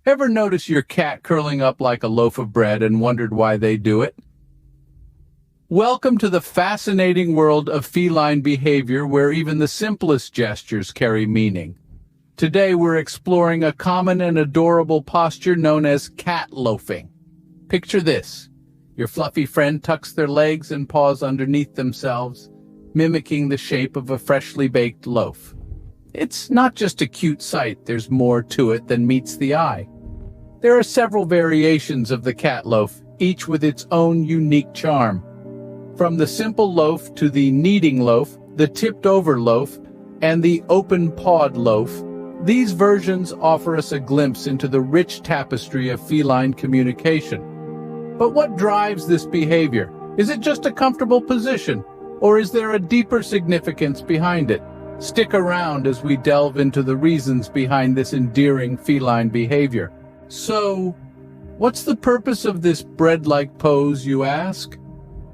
Ever notice your cat curling up like a loaf of bread and wondered why they do it? Welcome to the fascinating world of feline behavior where even the simplest gestures carry meaning. Today we're exploring a common and adorable posture known as cat loafing. Picture this. Your fluffy friend tucks their legs and paws underneath themselves, mimicking the shape of a freshly baked loaf. It's not just a cute sight, there's more to it than meets the eye. There are several variations of the cat loaf, each with its own unique charm. From the simple loaf to the kneading loaf, the tipped-over loaf, and the open-pawed loaf, these versions offer us a glimpse into the rich tapestry of feline communication. But what drives this behavior? Is it just a comfortable position, or is there a deeper significance behind it? Stick around as we delve into the reasons behind this endearing feline behavior. So, what's the purpose of this bread-like pose, you ask?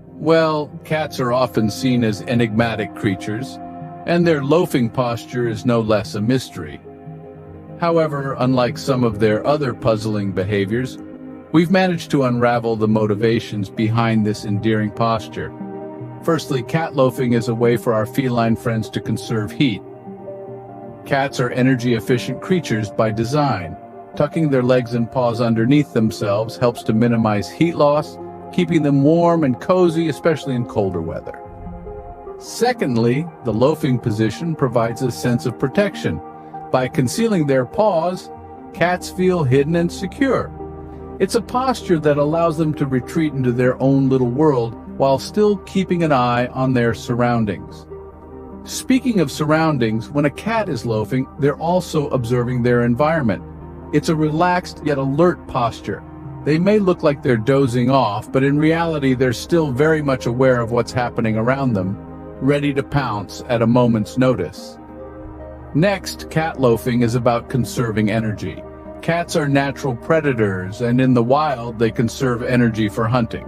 Well, cats are often seen as enigmatic creatures, and their loafing posture is no less a mystery. However, unlike some of their other puzzling behaviors, we've managed to unravel the motivations behind this endearing posture. Firstly, cat loafing is a way for our feline friends to conserve heat. Cats are energy-efficient creatures by design. Tucking their legs and paws underneath themselves helps to minimize heat loss, keeping them warm and cozy, especially in colder weather. Secondly, the loafing position provides a sense of protection. By concealing their paws, cats feel hidden and secure. It's a posture that allows them to retreat into their own little world while still keeping an eye on their surroundings. Speaking of surroundings, when a cat is loafing, they're also observing their environment. It's a relaxed yet alert posture. They may look like they're dozing off, but in reality they're still very much aware of what's happening around them, ready to pounce at a moment's notice. Next, cat loafing is about conserving energy. Cats are natural predators, and in the wild they conserve energy for hunting.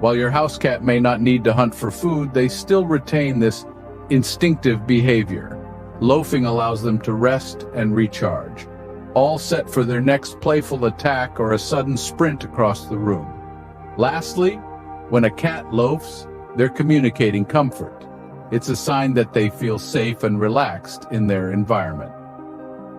While your house cat may not need to hunt for food, they still retain this instinctive behavior. Loafing allows them to rest and recharge, all set for their next playful attack or a sudden sprint across the room. Lastly, when a cat loafs, they're communicating comfort. It's a sign that they feel safe and relaxed in their environment.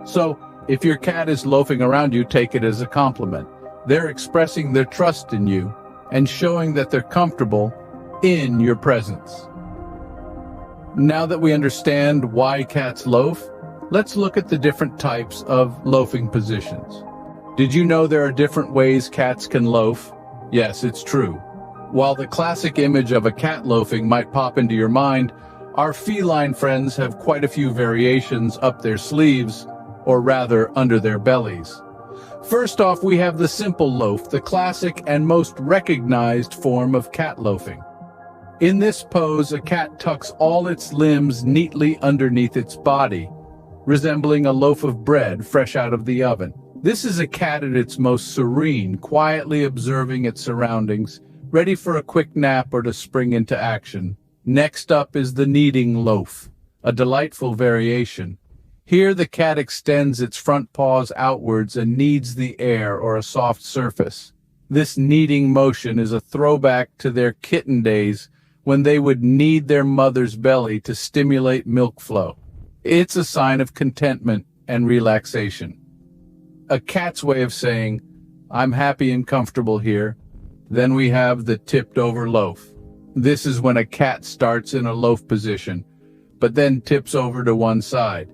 So, if your cat is loafing around you, take it as a compliment. They're expressing their trust in you and showing that they're comfortable in your presence. Now that we understand why cats loaf, let's look at the different types of loafing positions. Did you know there are different ways cats can loaf? Yes, it's true. While the classic image of a cat loafing might pop into your mind, our feline friends have quite a few variations up their sleeves, or rather under their bellies. First off, we have the simple loaf, the classic and most recognized form of cat loafing. In this pose, a cat tucks all its limbs neatly underneath its body, resembling a loaf of bread fresh out of the oven. This is a cat at its most serene, quietly observing its surroundings, ready for a quick nap or to spring into action. Next up is the kneading loaf, a delightful variation. Here the cat extends its front paws outwards and kneads the air or a soft surface. This kneading motion is a throwback to their kitten days when they would knead their mother's belly to stimulate milk flow. It's a sign of contentment and relaxation. A cat's way of saying, "I'm happy and comfortable here." Then we have the tipped-over loaf. This is when a cat starts in a loaf position, but then tips over to one side.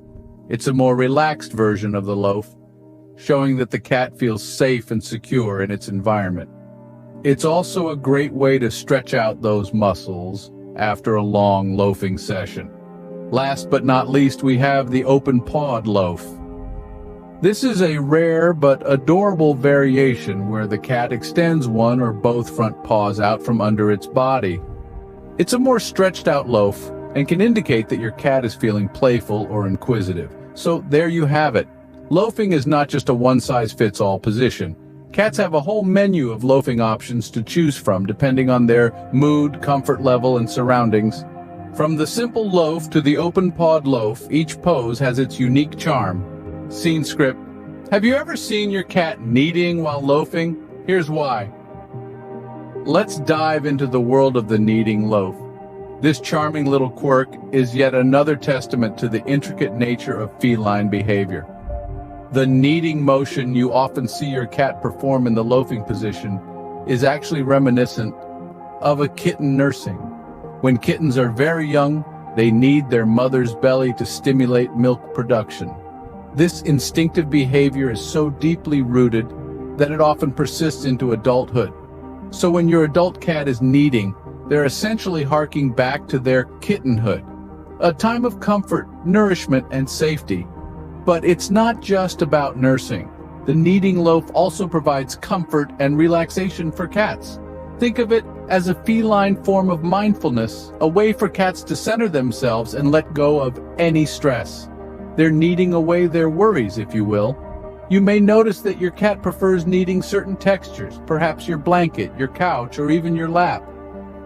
It's a more relaxed version of the loaf, showing that the cat feels safe and secure in its environment. It's also a great way to stretch out those muscles after a long loafing session. Last but not least, we have the open-pawed loaf. This is a rare but adorable variation where the cat extends one or both front paws out from under its body. It's a more stretched out loaf and can indicate that your cat is feeling playful or inquisitive. So there you have it. Loafing is not just a one-size-fits-all position. Cats have a whole menu of loafing options to choose from depending on their mood, comfort level, and surroundings. From the simple loaf to the open-pawed loaf, each pose has its unique charm. Scene script: Have you ever seen your cat kneading while loafing? Here's why. Let's dive into the world of the kneading loaf. This charming little quirk is yet another testament to the intricate nature of feline behavior. The kneading motion you often see your cat perform in the loafing position is actually reminiscent of a kitten nursing. When kittens are very young, they knead their mother's belly to stimulate milk production. This instinctive behavior is so deeply rooted that it often persists into adulthood. So when your adult cat is kneading, they're essentially harking back to their kittenhood, a time of comfort, nourishment, and safety. But it's not just about nursing. The kneading loaf also provides comfort and relaxation for cats. Think of it as a feline form of mindfulness, a way for cats to center themselves and let go of any stress. They're kneading away their worries, if you will. You may notice that your cat prefers kneading certain textures, perhaps your blanket, your couch, or even your lap.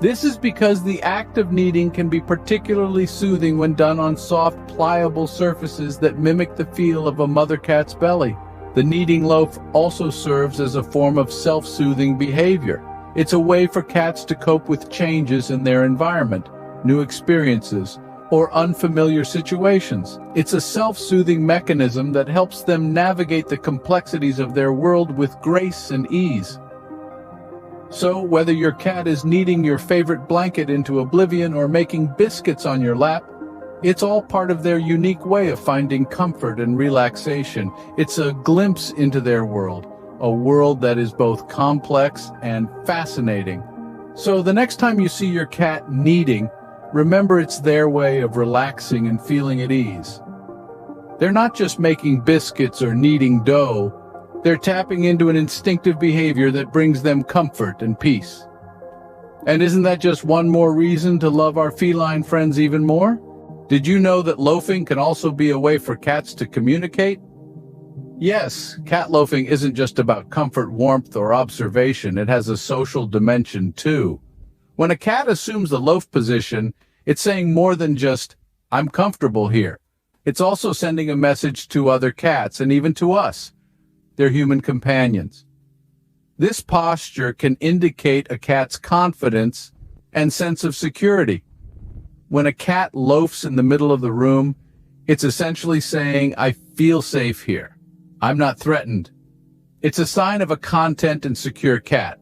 This is because the act of kneading can be particularly soothing when done on soft, pliable surfaces that mimic the feel of a mother cat's belly. The kneading loaf also serves as a form of self-soothing behavior. It's a way for cats to cope with changes in their environment, new experiences, or unfamiliar situations. It's a self-soothing mechanism that helps them navigate the complexities of their world with grace and ease. So, whether your cat is kneading your favorite blanket into oblivion or making biscuits on your lap, it's all part of their unique way of finding comfort and relaxation. It's a glimpse into their world, a world that is both complex and fascinating. So the next time you see your cat kneading, remember it's their way of relaxing and feeling at ease. They're not just making biscuits or kneading dough, they're tapping into an instinctive behavior that brings them comfort and peace. And isn't that just one more reason to love our feline friends even more? Did you know that loafing can also be a way for cats to communicate? Yes, cat loafing isn't just about comfort, warmth, or observation. It has a social dimension too. When a cat assumes the loaf position, it's saying more than just, "I'm comfortable here." It's also sending a message to other cats and even to us, their human companions. This posture can indicate a cat's confidence and sense of security. When a cat loafs in the middle of the room, it's essentially saying, "I feel safe here. I'm not threatened." It's a sign of a content and secure cat.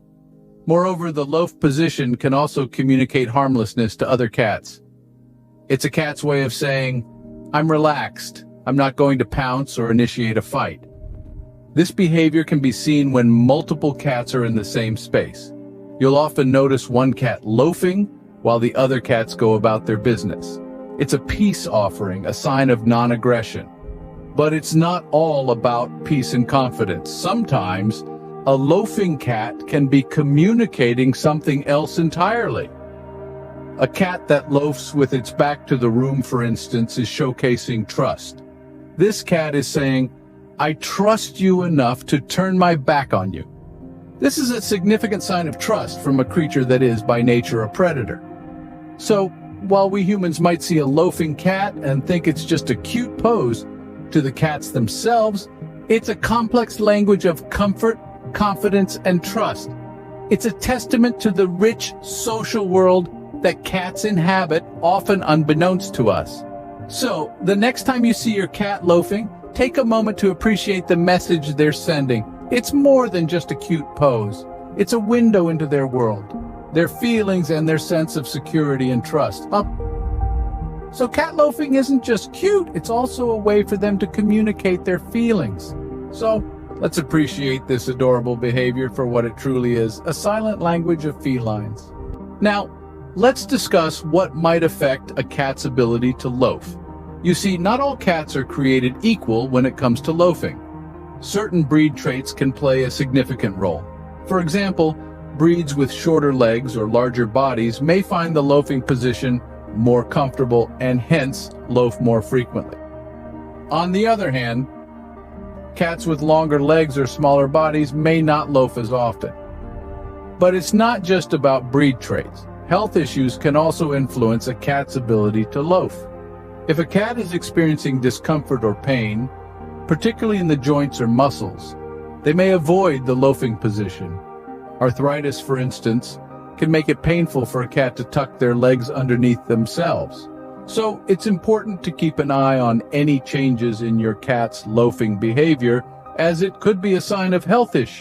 Moreover, the loaf position can also communicate harmlessness to other cats. It's a cat's way of saying, "I'm relaxed. I'm not going to pounce or initiate a fight." This behavior can be seen when multiple cats are in the same space. You'll often notice one cat loafing while the other cats go about their business. It's a peace offering, a sign of non-aggression. But it's not all about peace and confidence. Sometimes, a loafing cat can be communicating something else entirely. A cat that loafs with its back to the room, for instance, is showcasing trust. This cat is saying, "I trust you enough to turn my back on you." This is a significant sign of trust from a creature that is, by nature, a predator. So, while we humans might see a loafing cat and think it's just a cute pose, to the cats themselves, it's a complex language of comfort, confidence, and trust. It's a testament to the rich social world that cats inhabit, often unbeknownst to us. So, the next time you see your cat loafing, take a moment to appreciate the message they're sending. It's more than just a cute pose. It's a window into their world, their feelings, and their sense of security and trust. So cat loafing isn't just cute, it's also a way for them to communicate their feelings. So, let's appreciate this adorable behavior for what it truly is, a silent language of felines. Now, let's discuss what might affect a cat's ability to loaf. You see, not all cats are created equal when it comes to loafing. Certain breed traits can play a significant role. For example, breeds with shorter legs or larger bodies may find the loafing position more comfortable and hence loaf more frequently. On the other hand, cats with longer legs or smaller bodies may not loaf as often. But it's not just about breed traits. Health issues can also influence a cat's ability to loaf. If a cat is experiencing discomfort or pain, particularly in the joints or muscles. They may avoid the loafing position. Arthritis, for instance, can make it painful for a cat to tuck their legs underneath themselves. So it's important to keep an eye on any changes in your cat's loafing behavior, as it could be a sign of health issues.